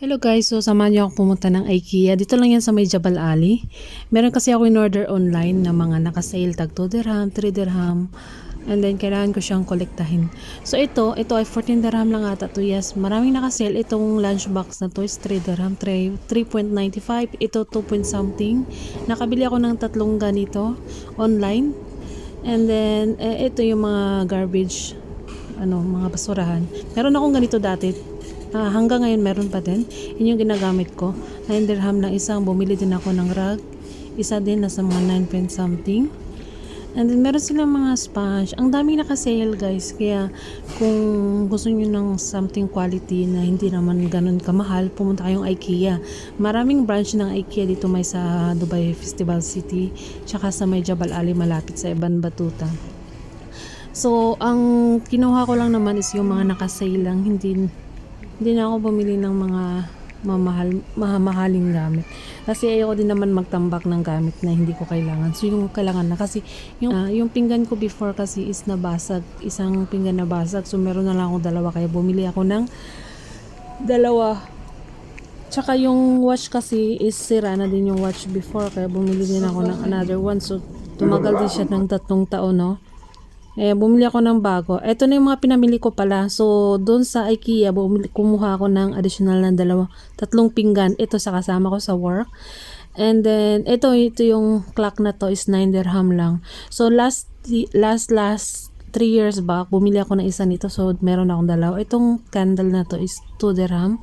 Hello guys, so samahan niyo ako pumunta ng IKEA. Dito lang yan sa may Jabal Ali. Meron kasi ako in-order online na mga naka-sale tag 2 dirham, 3 dirham. And then kailangan ko siyang kolektahin. So ito ay 14 dirham lang ata to. Yes, maraming naka-sale. Itong lunchbox na to is 3 dirham, 3.95. Ito 2 point something. Nakabili ako ng tatlong ganito online. And then ito yung mga garbage, mga basurahan. Meron akong ganito dati. Hanggang ngayon meron pa din. Yun yung ginagamit ko. 9 dirham lang isang. Bumili din ako ng rug. Isa din nasa mga 9 point something. And then meron silang mga sponge. Ang daming naka-sale guys. Kaya kung gusto niyo ng something quality na hindi naman ganun kamahal, pumunta kayong IKEA. Maraming branch ng IKEA dito, may sa Dubai Festival City, tsaka sa may Jabal Ali malapit sa Ibn Battuta. So ang kinuha ko lang naman is yung mga naka-sale lang. Hindi na ako bumili ng mga mamahaling gamit. Kasi ayoko din naman magtambak ng gamit na hindi ko kailangan. So yung kailangan na kasi yung pinggan ko before kasi is nabasag. Isang pinggan nabasag. So meron na lang ako dalawa kaya bumili ako ng dalawa. Tsaka yung watch kasi is sira na din yung watch before kaya bumili din ako ng another one. So tumagal din siya ng 3 taon, no? Bumili ako ng bago. Ito na yung mga pinamili ko pala. So, doon sa IKEA, kumuha ako ng additional na 3 pinggan. Ito sa kasama ko sa work. And then, ito yung clock na to is 9 dirham lang. So, last 3 years back, bumili ako ng isa nito. So, meron akong dalawa. Itong candle na to is 2 dirham.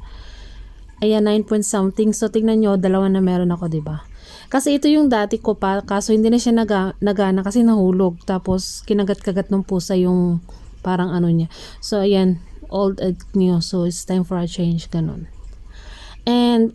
Ayan, 9 point something. So, tignan nyo, dalawa na meron ako, diba? Kasi ito yung dati ko pa, kaso hindi na siya nagana kasi nahulog. Tapos kinagat-kagat ng pusa yung parang niya. So ayan, old and new. So it's time for a change, ganun. And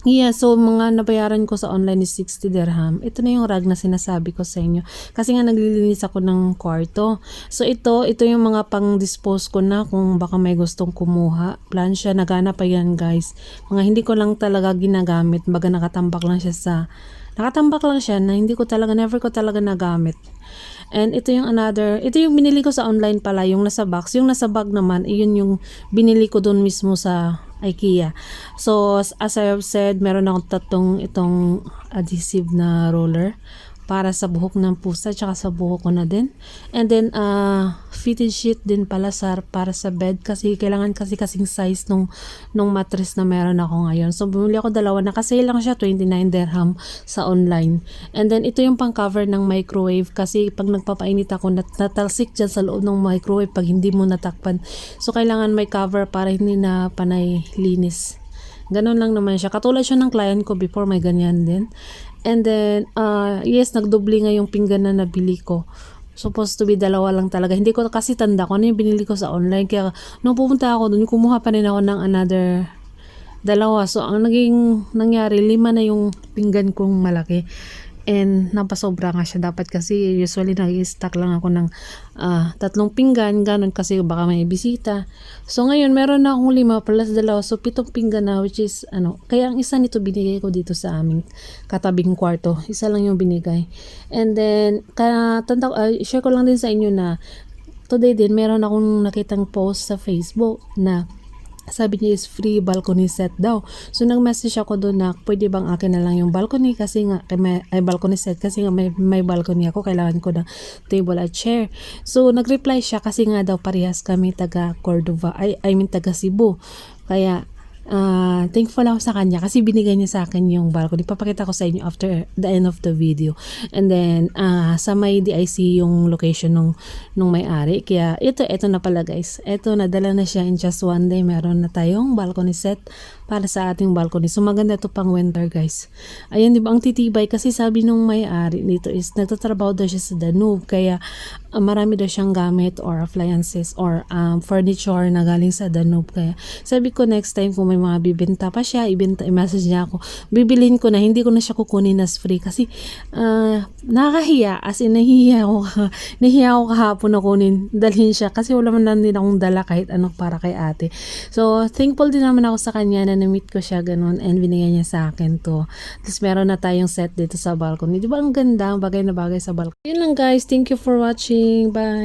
yeah, so mga nabayaran ko sa online is 60 dirham. Ito na yung rag na sinasabi ko sa inyo. Kasi nga naglilinis ako ng kwarto. So ito yung mga pang-dispose ko na kung baka may gustong kumuha. Plansya, nagana pa yan guys. Mga hindi ko lang talaga ginagamit. Baga nakatambak lang siya na never ko talaga nagamit. And ito yung binili ko sa online pala, yung nasa box. Yung nasa bag naman, iyon yung binili ko doon mismo sa IKEA. So, as I have said, meron akong itong adhesive na roller para sa buhok ng pusa, tsaka sa buhok ko na din. And then, fitted sheet din pala para sa bed kasi kailangan kasing size nung mattress na meron ako ngayon. So, bumili ako dalawa. Nakasale lang siya, 29 dirham sa online. And then, ito yung pang cover ng microwave kasi pag nagpapainit ako, natalsik dyan sa loob ng microwave pag hindi mo natakpan. So, kailangan may cover para hindi na panay linis. Ganon lang naman siya. Katulad siya ng client ko before, may ganyan din. And then, yes, nagdobli nga yung pinggan na nabili ko. Supposed to be dalawa lang talaga. Hindi ko kasi tanda ko ano yung binili ko sa online. Kaya, nung pupunta ako doon, kumuha pa rin ako ng another dalawa. So, ang nangyari, 5 na yung pinggan kong malaki. And napasobra nga siya. Dapat kasi usually nag-stock lang ako ng 3 pinggan, ganun kasi baka may bisita. So ngayon meron na akong 5 plus 2, so 7 pinggan na, which is kaya ang isa nito binigay ko dito sa aming katabing kwarto. Isa lang yung binigay. And then share ko lang din sa inyo na today din meron akong nakitang post sa Facebook na sabi niya is free balcony set daw. So nag-message ako doon na pwede bang akin na lang yung balcony kasi nga balcony set kasi nga may balcony ako, kailangan ko ng table at chair. So nag-reply siya kasi nga daw parehas kami taga Cordova, I mean taga Cebu. Kaya thankful ako sa kanya kasi binigay niya sa akin yung balcony. Papakita ko sa inyo after the end of the video. And then sa may DIC yung location nung may-ari. Kaya ito na pala guys. Ito nadala na siya in just one day. Meron na tayong balcony set para sa ating balcony. So maganda ito pang winter guys. Ayan, di ba ang titibay kasi sabi nung may-ari dito is nagtatrabaho daw siya sa Danube. Kaya marami daw siyang gamit or appliances or furniture na galing sa Danube. Kaya sabi ko next time kung may mga bibenta pa siya, i-message niya ako. Bibilhin ko na, hindi ko na siya kukunin as free kasi nakakahiya, as in nahihiya ako kahapon na dalhin siya kasi wala man din akong dala kahit ano para kay ate. So thankful din naman ako sa kanya na na-meet ko siya ganun and binigay niya sa akin to. Tapos meron na tayong set dito sa balcony. Di ba ang ganda, bagay na bagay sa balcony. Yun lang guys, thank you for watching, bye!